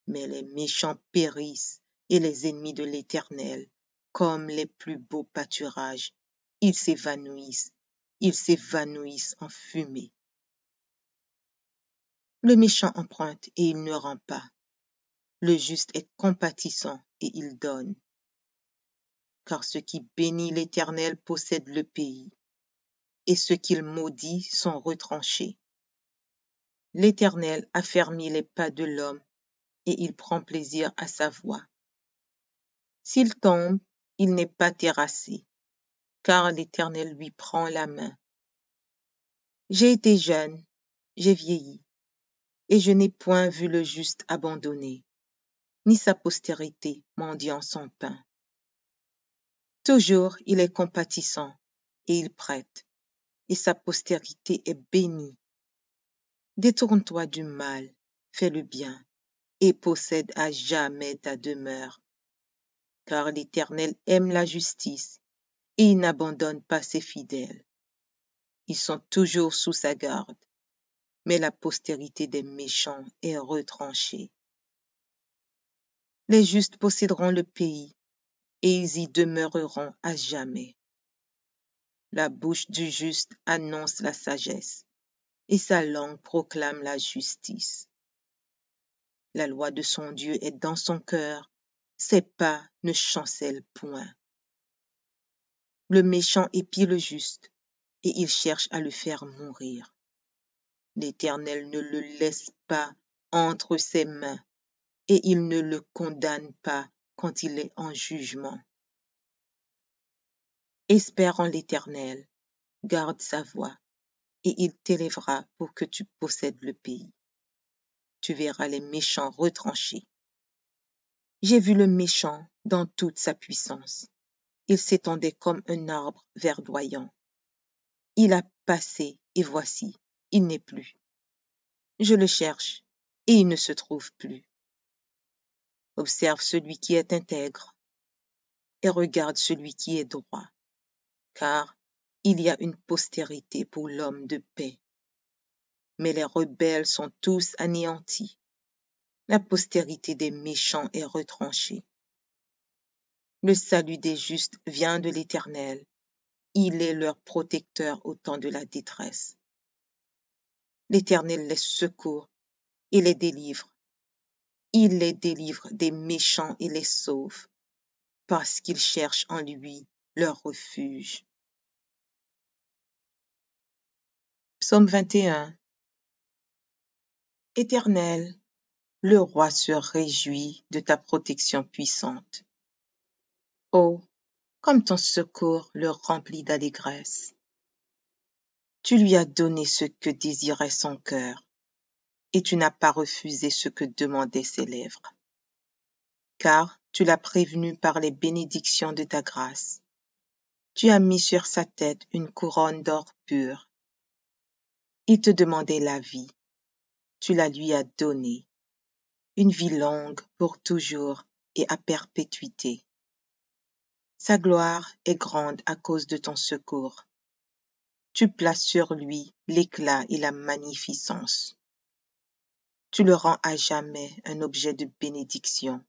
Mais les méchants périssent, et les ennemis de l'Éternel, comme les plus beaux pâturages, ils s'évanouissent en fumée. Le méchant emprunte et il ne rend pas. Le juste est compatissant et il donne. Car ceux qui bénissent l'Éternel possèdent le pays, et ceux qu'il maudit sont retranchés. L'Éternel affermit les pas de l'homme, et il prend plaisir à sa voix. S'il tombe, il n'est pas terrassé, car l'Éternel lui prend la main. J'ai été jeune, j'ai vieilli, et je n'ai point vu le juste abandonné, ni sa postérité mendiant son pain. Toujours il est compatissant, et il prête, et sa postérité est bénie. Détourne-toi du mal, fais le bien, et possède à jamais ta demeure. Car l'Éternel aime la justice, et il n'abandonne pas ses fidèles. Ils sont toujours sous sa garde, mais la postérité des méchants est retranchée. Les justes posséderont le pays, et ils y demeureront à jamais. La bouche du juste annonce la sagesse, et sa langue proclame la justice. La loi de son Dieu est dans son cœur, ses pas ne chancellent point. Le méchant épie le juste, et il cherche à le faire mourir. L'Éternel ne le laisse pas entre ses mains, et il ne le condamne pas quand il est en jugement. Espère en l'Éternel, garde sa voie, et il t'élèvera pour que tu possèdes le pays. Tu verras les méchants retranchés. J'ai vu le méchant dans toute sa puissance. Il s'étendait comme un arbre verdoyant. Il a passé, et voici, il n'est plus. Je le cherche, et il ne se trouve plus. Observe celui qui est intègre, et regarde celui qui est droit, car il y a une postérité pour l'homme de paix. Mais les rebelles sont tous anéantis. La postérité des méchants est retranchée. Le salut des justes vient de l'Éternel. Il est leur protecteur au temps de la détresse. L'Éternel les secourt et les délivre. Il les délivre des méchants et les sauve, parce qu'ils cherchent en lui leur refuge. Psaume 21. Éternel, le roi se réjouit de ta protection puissante. Oh, comme ton secours le remplit d'allégresse. Tu lui as donné ce que désirait son cœur, et tu n'as pas refusé ce que demandaient ses lèvres. Car Tu l'as prévenu par les bénédictions de ta grâce. Tu as mis sur sa tête une couronne d'or pur. Il te demandait la vie. Tu la lui as donnée. Une vie longue pour toujours et à perpétuité. Sa gloire est grande à cause de ton secours. Tu places sur lui l'éclat et la magnificence. Tu le rends à jamais un objet de bénédiction.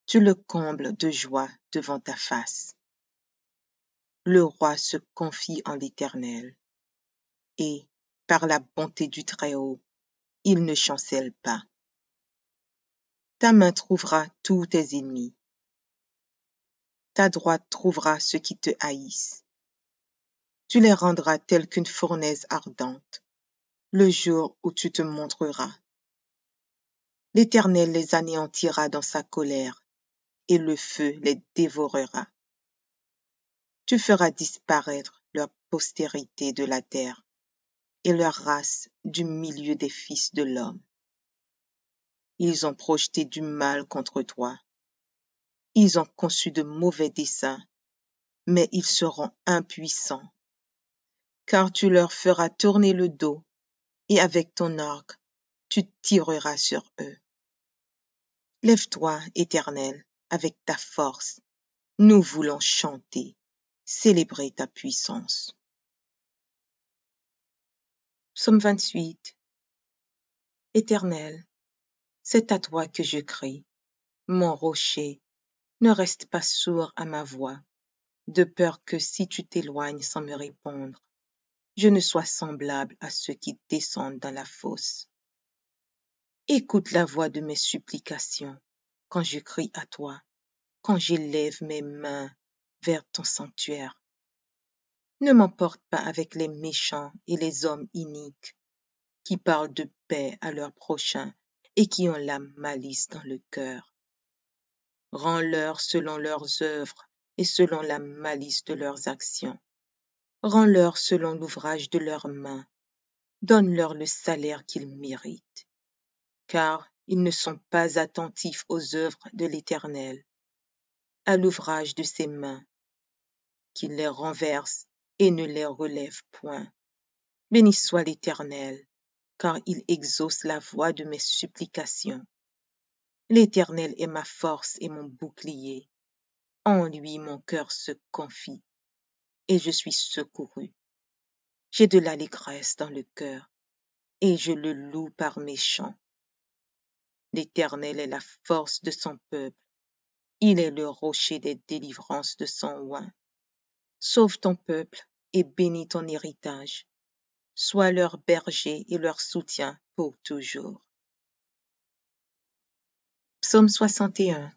Tu le combles de joie devant ta face. Le roi se confie en l'Éternel, et, par la bonté du Très-Haut, il ne chancelle pas. Ta main trouvera tous tes ennemis. Ta droite trouvera ceux qui te haïssent. Tu les rendras tels qu'une fournaise ardente, le jour où tu te montreras. L'Éternel les anéantira dans sa colère, et le feu les dévorera. Tu feras disparaître leur postérité de la terre, et leur race du milieu des fils de l'homme. Ils ont projeté du mal contre toi. Ils ont conçu de mauvais desseins, mais ils seront impuissants, car tu leur feras tourner le dos, et avec ton arc, tu tireras sur eux. Lève-toi, Éternel, avec ta force. Nous voulons chanter, célébrer ta puissance. Psaume 28. Éternel, c'est à toi que je crie. Mon rocher, ne reste pas sourd à ma voix, de peur que si tu t'éloignes sans me répondre, je ne sois semblable à ceux qui descendent dans la fosse. Écoute la voix de mes supplications quand je crie à toi, quand j'élève mes mains vers ton sanctuaire. Ne m'emporte pas avec les méchants et les hommes iniques qui parlent de paix à leurs prochains et qui ont la malice dans le cœur. Rends-leur selon leurs œuvres et selon la malice de leurs actions. Rends-leur selon l'ouvrage de leurs mains. Donne-leur le salaire qu'ils méritent. Car ils ne sont pas attentifs aux œuvres de l'Éternel, à l'ouvrage de ses mains, qu'il les renverse et ne les relève point. Béni soit l'Éternel, car il exauce la voix de mes supplications. L'Éternel est ma force et mon bouclier. En lui mon cœur se confie, et je suis secouru. J'ai de l'allégresse dans le cœur, et je le loue par mes chants. L'Éternel est la force de son peuple. Il est le rocher des délivrances de son oint. Sauve ton peuple et bénis ton héritage. Sois leur berger et leur soutien pour toujours. Psaume 61.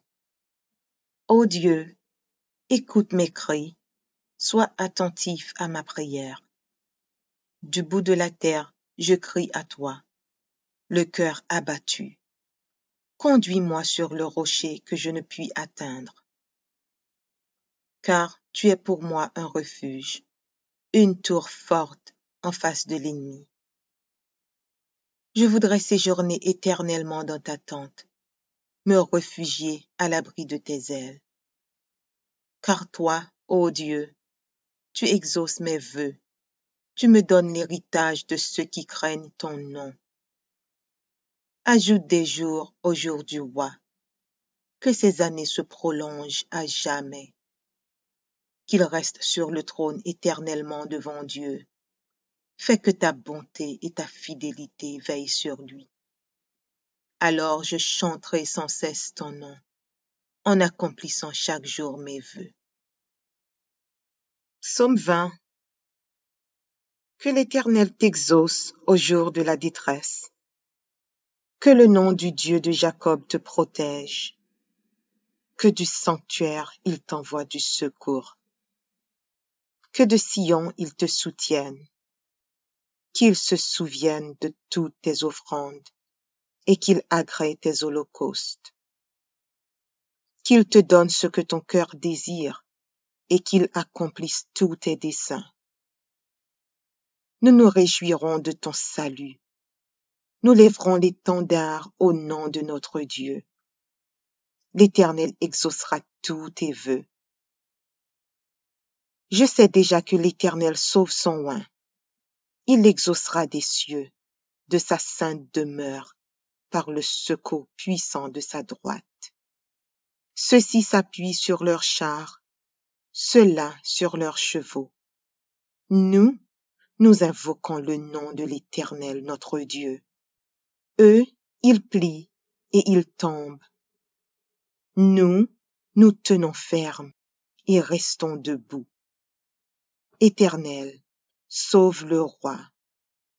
Ô Dieu, écoute mes cris, sois attentif à ma prière. Du bout de la terre, je crie à toi, le cœur abattu. Conduis-moi sur le rocher que je ne puis atteindre. Car tu es pour moi un refuge, une tour forte en face de l'ennemi. Je voudrais séjourner éternellement dans ta tente, me réfugier à l'abri de tes ailes. Car toi, ô Dieu, tu exauces mes vœux, tu me donnes l'héritage de ceux qui craignent ton nom. Ajoute des jours au jour du roi, que ces années se prolongent à jamais, qu'il reste sur le trône éternellement devant Dieu. Fais que ta bonté et ta fidélité veillent sur lui. Alors je chanterai sans cesse ton nom, en accomplissant chaque jour mes vœux. Psaume 20. Que l'Éternel t'exauce au jour de la détresse. Que le nom du Dieu de Jacob te protège. Que du sanctuaire il t'envoie du secours. Que de Sion il te soutienne. Qu'il se souvienne de toutes tes offrandes et qu'il agrée tes holocaustes. Qu'il te donne ce que ton cœur désire et qu'il accomplisse tous tes desseins. Nous nous réjouirons de ton salut. Nous lèverons l'étendard au nom de notre Dieu. l'Éternel exaucera tous tes vœux. Je sais déjà que l'Éternel sauve son oint. Il l'exaucera des cieux, de sa sainte demeure, par le secours puissant de sa droite. Ceux-ci s'appuient sur leurs chars, ceux-là sur leurs chevaux. Nous invoquons le nom de l'Éternel notre Dieu. Eux, ils plient et ils tombent. Nous tenons ferme et restons debout. Éternel, sauve le roi,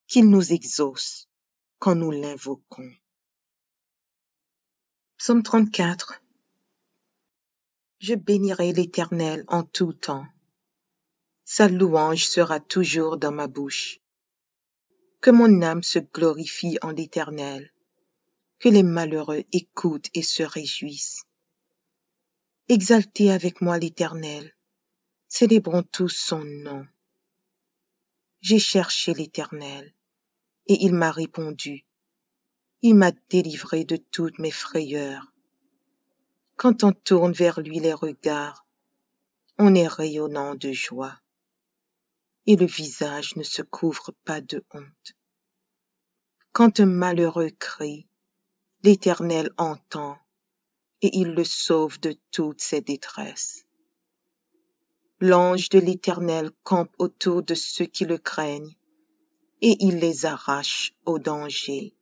qu'il nous exauce quand nous l'invoquons. Psaume 34. Je bénirai l'Éternel en tout temps. Sa louange sera toujours dans ma bouche. Que mon âme se glorifie en l'Éternel, que les malheureux écoutent et se réjouissent. Exaltez avec moi l'Éternel, célébrons tous son nom. J'ai cherché l'Éternel, et il m'a répondu. Il m'a délivré de toutes mes frayeurs. Quand on tourne vers lui les regards, on est rayonnant de joie, et le visage ne se couvre pas de honte. Quand un malheureux crie, l'Éternel entend, et il le sauve de toutes ses détresses. L'ange de l'Éternel campe autour de ceux qui le craignent, et il les arrache au danger.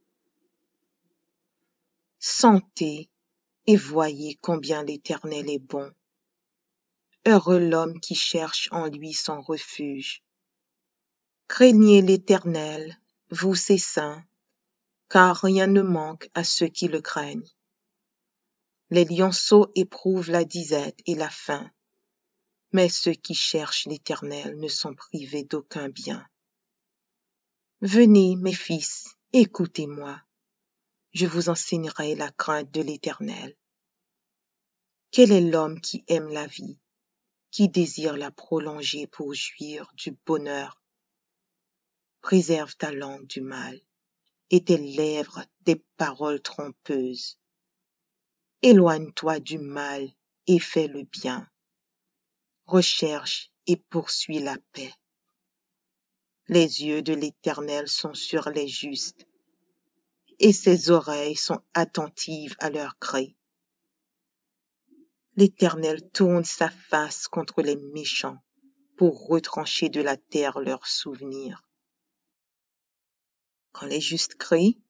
Sentez et voyez combien l'Éternel est bon. Heureux l'homme qui cherche en lui son refuge. Craignez l'Éternel, vous ses saints, car rien ne manque à ceux qui le craignent. Les lionceaux éprouvent la disette et la faim, mais ceux qui cherchent l'Éternel ne sont privés d'aucun bien. Venez, mes fils, écoutez-moi. Je vous enseignerai la crainte de l'Éternel. Quel est l'homme qui aime la vie, qui désire la prolonger pour jouir du bonheur? Préserve ta langue du mal et tes lèvres des paroles trompeuses. Éloigne-toi du mal et fais le bien. Recherche et poursuis la paix. Les yeux de l'Éternel sont sur les justes, et ses oreilles sont attentives à leurs cris. L'Éternel tourne sa face contre les méchants pour retrancher de la terre leurs souvenirs. Quand les justes crient,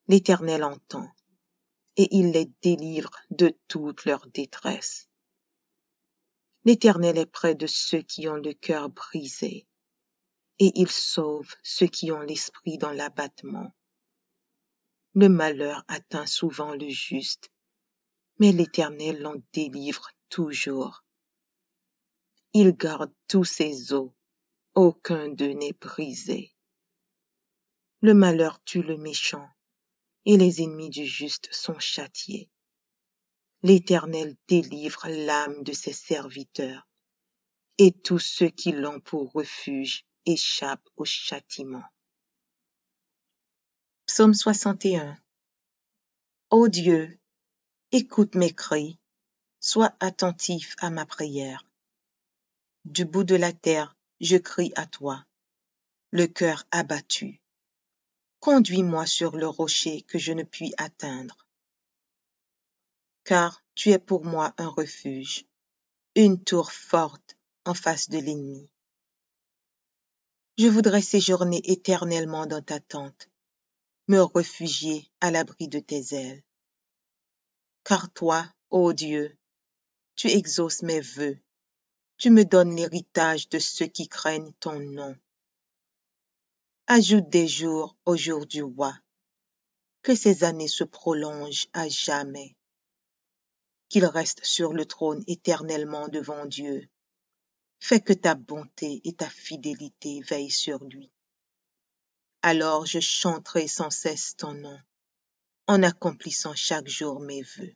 l'Éternel entend, et il les délivre de toute leur détresse. L'Éternel est près de ceux qui ont le cœur brisé, et il sauve ceux qui ont l'esprit dans l'abattement. Le malheur atteint souvent le juste, mais l'Éternel l'en délivre toujours. Il garde tous ses os, aucun d'eux n'est brisé. Le malheur tue le méchant, et les ennemis du juste sont châtiés. L'Éternel délivre l'âme de ses serviteurs, et tous ceux qui l'ont pour refuge échappent au châtiment. Psaume 61. Ô Dieu, écoute mes cris, sois attentif à ma prière. Du bout de la terre, je crie à toi, le cœur abattu. Conduis-moi sur le rocher que je ne puis atteindre. Car tu es pour moi un refuge, une tour forte en face de l'ennemi. Je voudrais séjourner éternellement dans ta tente, me réfugier à l'abri de tes ailes. Car toi, ô Dieu, tu exauces mes vœux, tu me donnes l'héritage de ceux qui craignent ton nom. Ajoute des jours au jour du roi, que ses années se prolongent à jamais, qu'il reste sur le trône éternellement devant Dieu. Fais que ta bonté et ta fidélité veillent sur lui. Alors je chanterai sans cesse ton nom, en accomplissant chaque jour mes vœux.